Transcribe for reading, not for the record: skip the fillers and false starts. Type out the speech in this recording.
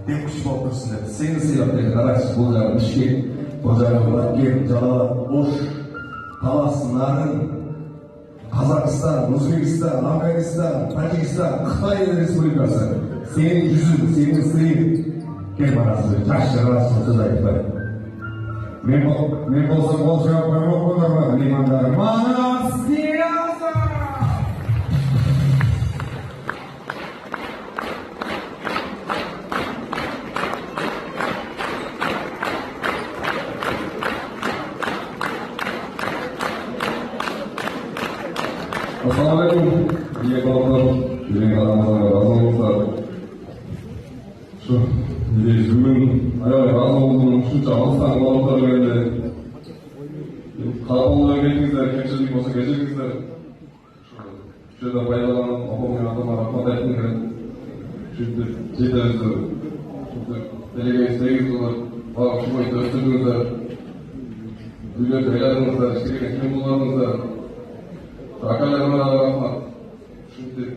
бек күш болып тұрсын деп. Сені сыйлап деп қарайсыз, бұл жағы Бішкек, бұл жағы Латгерт, Жалалат, Ош, Талас, Нарын, Қазақстан, Өзбекстан, Афганистан, Тәжікстан, Қытай Республикасы. Сенің жүзің, сенің сыйың. Кел барасыз, жас жарасыз сөз айтпай. Мен болсам ол жауап қоймақ болдырма, меймандар. Манас Диязов! Ассалаумағалейкум, ие балалар, жүрген адамдарға разы болыңыздар. Бүгін аябай разы болдым, үшінші алыстан балалар келді. Қарапалдар келдіңіздер, кемшілік болса кешіріңіздер. Жерді пайдаланып, апаммен атама рахмат айтқым келеді. Сөйтіп жетеріңіздер, телеге істегіздер, бағып шұбайды өстірдіңіздер, үйлерді айладыңыздар, ішкерген кем болғаныңыздар. Акаларыма рахмат. Шынтеп